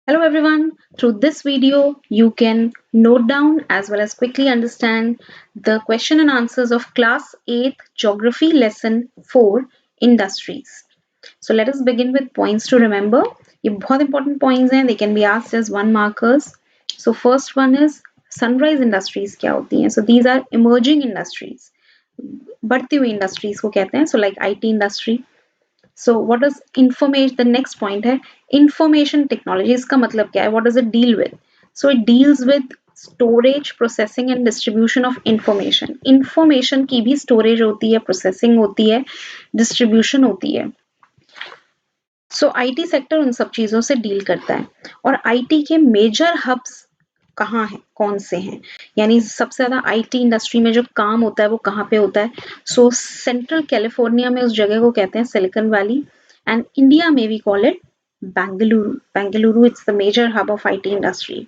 Hello everyone. Through this video, you can note down as well as quickly understand the question and answers of class 8th geography lesson 4 industries. So let us begin with points to remember. ये बहुत important points हैं. They can be asked as one markers. So first one is sunrise industries क्या होती हैं? So these are emerging industries. बढ़ती हुई industries को कहते हैं. So like IT industry, so what does information, the next point है information technology, इसका मतलब क्या है? What does it deal with? So it deals with storage, processing and distribution of information. Information की भी storage होती है, processing होती है, distribution होती है. So IT सेक्टर उन सब चीजों से डील करता है. और IT के मेजर हब्स कहाँ हैं, कौन से हैं, यानी सबसे ज्यादा आईटी इंडस्ट्री में जो काम होता है वो कहाँ पे होता है? सो सेंट्रल कैलिफोर्निया में उस जगह को कहते हैं सिलिकॉन वैली, एंड इंडिया में we call it Bengaluru it's the major hub of IT industry.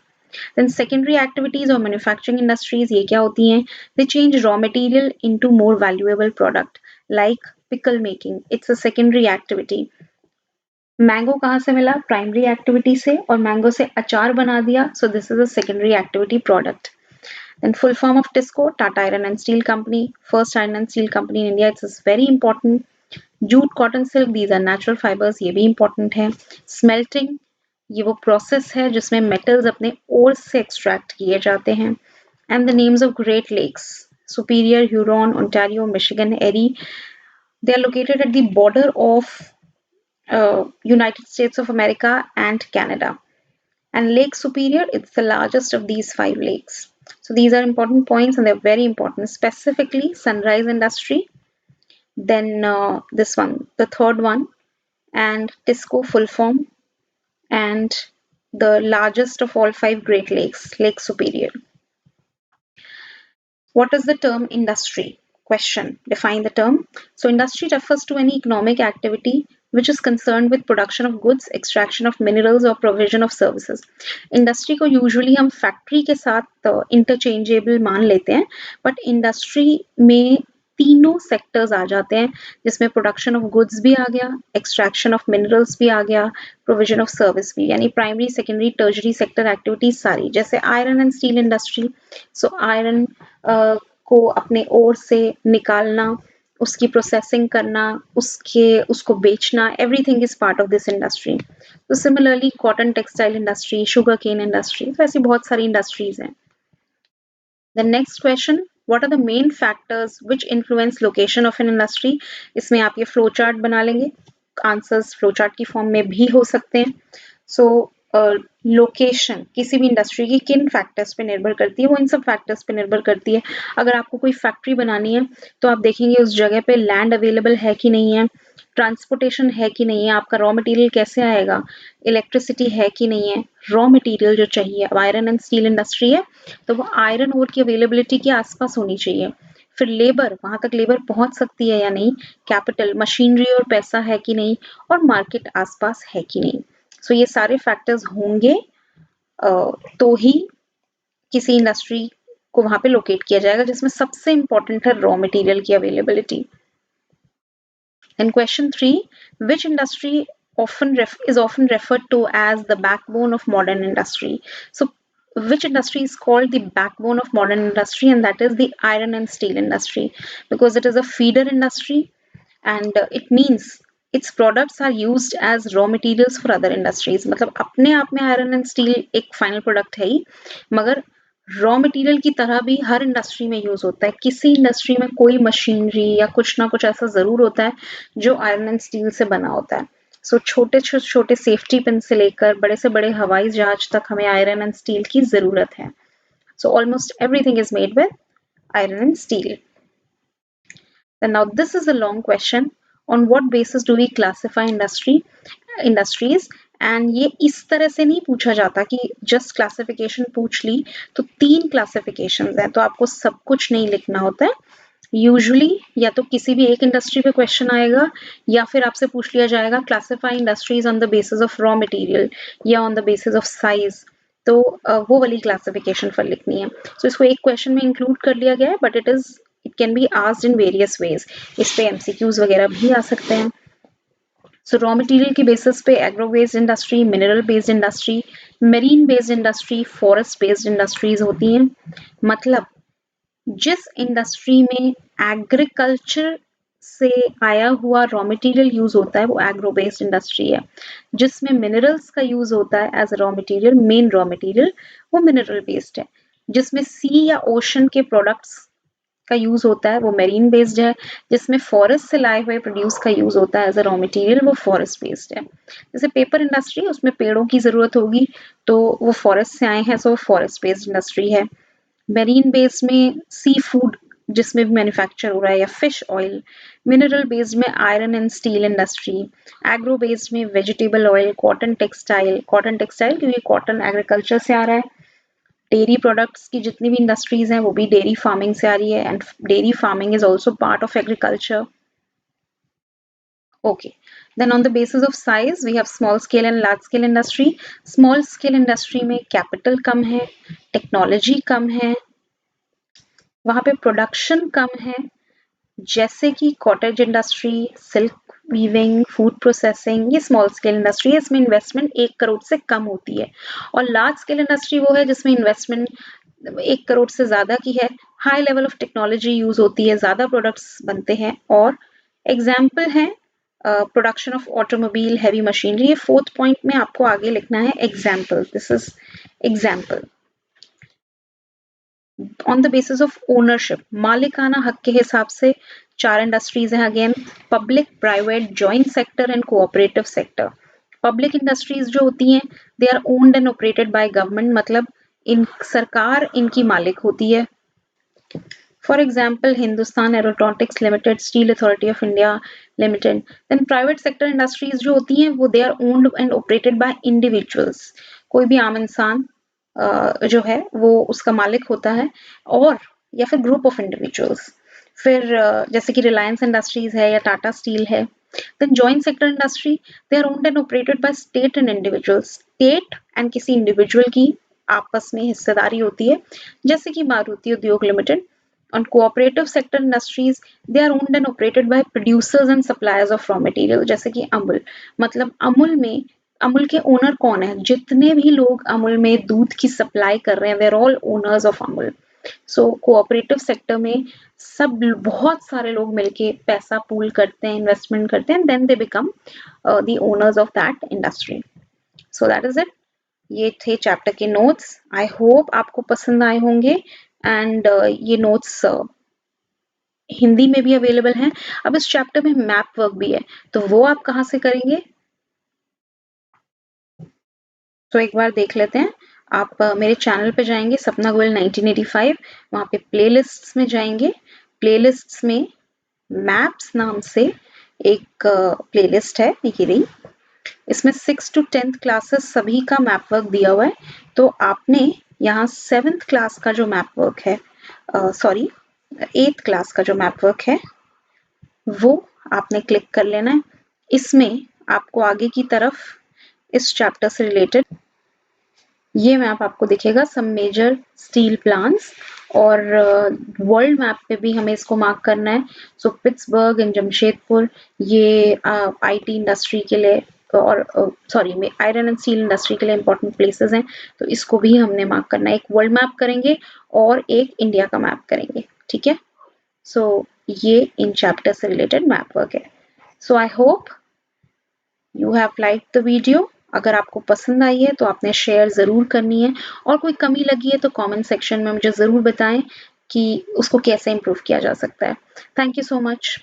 Then secondary activities और मैन्युफैक्चरिंग इंडस्ट्रीज ये क्या होती हैं? They change raw material into more valuable product like pickle making, it's a secondary activity. Mango कहाँ से मिला? Primary activity से, और मैंगो से अचार बना दिया, so this is a secondary activity product. Then full form of TISCO, Tata Iron and Steel Company, first iron and steel company in India. It's very important. Jute, cotton, silk, these are natural fibers. ये भी important है. Smelting, ये वो process है जिसमें metals अपने ores से extract किए जाते हैं. And the names of Great Lakes: Superior, Huron, Ontario, Michigan, Erie. They are located at the border of United States of America and Canada. And Lake Superior, it's the largest of these 5 lakes. So these are important points and they're very important, specifically sunrise industry. Then this one, the third one, and TISCO full form, and the largest of all 5 Great Lakes, Lake Superior. What is the term industry? Question. Define the term. So industry refers to any economic activity which is concerned with production of goods, extraction of minerals or provision of services. Industry को usually हम factory के साथ interchangeable मान लेते हैं, but industry में तीनों sectors आ जाते हैं जिसमें प्रोडक्शन ऑफ गुड्स भी आ गया, एक्सट्रैक्शन ऑफ मिनरल्स भी आ गया, प्रोविजन ऑफ सर्विस भी, यानी primary, secondary, tertiary sector activities सारी. जैसे iron and steel industry, so iron को अपने ओर से निकालना, उसकी प्रोसेसिंग करना, उसको बेचना, everything is part of this industry. तो similarly cotton textile industry, sugar cane industry, तो ऐसी बहुत सारी इंडस्ट्रीज हैं. The next question, what are the main factors which influence location of an industry? इसमें आप ये फ्लो चार्ट बना लेंगे, आंसर्स फ्लो चार्ट की फॉर्म में भी हो सकते हैं. सो लोकेशन किसी भी इंडस्ट्री की किन फैक्टर्स पे निर्भर करती है? वो इन सब फैक्टर्स पे निर्भर करती है. अगर आपको कोई फैक्ट्री बनानी है तो आप देखेंगे उस जगह पे लैंड अवेलेबल है कि नहीं है, ट्रांसपोर्टेशन है कि नहीं है, आपका रॉ मटेरियल कैसे आएगा, इलेक्ट्रिसिटी है कि नहीं है, रॉ मटेरियल जो चाहिए. अब आयरन एंड स्टील इंडस्ट्री है तो वो आयरन ओर की अवेलेबिलिटी के आसपास होनी चाहिए. फिर लेबर, वहां तक लेबर पहुंच सकती है या नहीं, कैपिटल, मशीनरी और पैसा है कि नहीं, और मार्केट आसपास है कि नहीं. सो ये सारे फैक्टर्स होंगे तो ही किसी इंडस्ट्री को वहां पे लोकेट किया जाएगा, जिसमें सबसे इंपॉर्टेंट है रॉ मटेरियल की availability. And question 3, which industry is often referred to as the backbone of modern industry? So which industry is called the backbone of modern industry? And that is the iron and steel industry, because it is a feeder industry, and it means its products are used as raw materials for other industries. मतलब अपने आप में iron and steel एक final product है ही, मगर raw material की तरह भी हर इंडस्ट्री में यूज होता है. किसी इंडस्ट्री में कोई मशीनरी या कुछ ना कुछ ऐसा जरूर होता है जो आयरन एंड स्टील से बना होता है. सो छोटे छोटे सेफ्टी पिन से लेकर बड़े से बड़े हवाई जहाज तक हमें आयरन एंड स्टील की जरूरत है. So almost everything is made with iron and steel. Then now this is a long question. On what basis do we classify industries? And ये इस तरह से नहीं पूछा जाता कि जस्ट क्लासिफिकेशन पूछ ली. तो 3 क्लासिफिकेशंस हैं, तो आपको सब कुछ नहीं लिखना होता है. यूजुअली या तो किसी भी एक इंडस्ट्री पे क्वेश्चन आएगा, या फिर आपसे पूछ लिया जाएगा classify industries on the basis of raw material या on the basis of size. तो वो वाली क्लासिफिकेशन पर लिखनी है. सो इसको एक क्वेश्चन में इंक्लूड कर लिया गया है, but it can be asked in various ways. इस पे एमसीक्यूज वगैरह भी आ सकते हैं. सो रॉ मटेरियल की बेसिस पे agro based industry, mineral based industry, marine based industry, forest based industries होती हैं। मतलब जिस इंडस्ट्री में एग्रीकल्चर से आया हुआ रॉ मटेरियल यूज होता है वो एग्रो बेस्ड इंडस्ट्री है। जिसमें मिनरल्स का यूज होता है as raw material, main raw material, वो मिनरल बेस्ड है। जिसमें सी या ओशन के प्रोडक्ट्स का यूज होता है वो मेरीन बेस्ड है। जिसमें फॉरेस्ट से लाए हुए प्रोड्यूस का यूज होता है एज अ रॉ मटेरियल, वो फॉरेस्ट बेस्ड है। जैसे पेपर इंडस्ट्री, उसमें पेड़ों की जरूरत होगी तो वो फॉरेस्ट से आए हैं, सो फॉरेस्ट बेस्ड इंडस्ट्री है। मेरीन बेस्ड में सी फूड जिसमें भी मैन्युफैक्चर हो रहा है, या फिश ऑयल। मिनरल बेस्ड में iron and steel industry. Agro based में वेजिटेबल ऑयल, कॉटन टेक्सटाइल क्योंकि कॉटन एग्रीकल्चर से आ रहा है। डेयरी प्रोडक्ट्स की जितनी भी इंडस्ट्रीज हैं वो भी डेयरी फार्मिंग से आ रही है, and dairy farming is also part of agriculture. Okay. Then on the basis of size, we have small scale and large scale industry. Small scale industry में capital कम है, technology कम है, वहाँ पे प्रोडक्शन कम है, जैसे कि cottage industry, silk weaving, food processing, ये small scale industry है, इसमें इन्वेस्टमेंट 1 करोड़ से कम होती है। और लार्ज स्केल इंडस्ट्री वो है जिसमें इन्वेस्टमेंट 1 करोड़ से ज्यादा की है, high level of technology use होती है, ज्यादा प्रोडक्ट्स बनते हैं। और एग्जाम्पल है production of automobile, heavy machinery. ये 4th पॉइंट में आपको आगे लिखना है example, this is example. On the basis of ownership, मालिकाना हक के हिसाब से 4 इंडस्ट्रीज हैं again, public, private, joint sector and cooperative sector. Public industries जो होती हैं they are owned and operated by government, मतलब इन सरकार इनकी मालिक होती है। For example Hindustan aeronautics limited, steel authority of India limited. Then private sector industries जो होती हैं वो they are owned and operated by individuals, कोई भी आम इंसान जो है वो उसका मालिक होता है, और या फिर ग्रुप ऑफ इंडिविजुअल्स। फिर जैसे कि रिलायंस इंडस्ट्रीज है या टाटा स्टील है। Then joint sector industry, they are owned and operated by state and individuals, state and किसी इंडिविजुअल की आपस में हिस्सेदारी होती है, जैसे कि मारुति उद्योग limited. On cooperative sector industries, they are owned and operated by producers and suppliers of raw material, जैसे कि अमूल। मतलब अमूल में, अमूल के ओनर कौन है? जितने भी लोग अमूल में दूध की सप्लाई कर रहे हैं, they're all owners of Amul. So cooperative sector में सब बहुत सारे लोग मिलके पैसा पूल करते हैं, इन्वेस्टमेंट करते हैं, then they become the owners of that industry. So that is it. ये थे चैप्टर के नोट्स। आई होप आपको पसंद आए होंगे, एंड ये नोट्स हिंदी में भी अवेलेबल हैं। अब इस चैप्टर में मैप वर्क भी है, तो वो आप कहाँ से करेंगे तो एक बार देख लेते हैं। आप मेरे चैनल पे जाएंगे, सपना गोयल 1985, वहाँ पे प्लेलिस्ट्स में जाएंगे। प्लेलिस्ट्स में मैप्स नाम से एक प्लेलिस्ट है, ये रही। इसमें 6 to 10th क्लासेस सभी का मैप वर्क दिया हुआ है। तो आपने यहाँ 7th क्लास का जो मैप वर्क है, सॉरी 8th क्लास का जो मैप वर्क है वो आपने क्लिक कर लेना है। इसमें आपको आगे की तरफ इस चैप्टर से रिलेटेड ये मैप आपको दिखेगा, सम मेजर स्टील प्लांट्स, और वर्ल्ड मैप पे भी हमें इसको मार्क करना है। सो पिट्सबर्ग एंड जमशेदपुर, ये आईटी इंडस्ट्री के लिए, और sorry iron and steel industry के लिए इंपॉर्टेंट प्लेसेस हैं, तो इसको भी हमने मार्क करना है। एक वर्ल्ड मैप करेंगे और एक इंडिया का मैप करेंगे, ठीक है। सो ये इन चैप्टर से रिलेटेड मैप वर्क है। So I hope you have like the video. अगर आपको पसंद आई है तो आपने शेयर ज़रूर करनी है, और कोई कमी लगी है तो कमेंट सेक्शन में मुझे ज़रूर बताएं कि उसको कैसे इम्प्रूव किया जा सकता है। Thank you so much.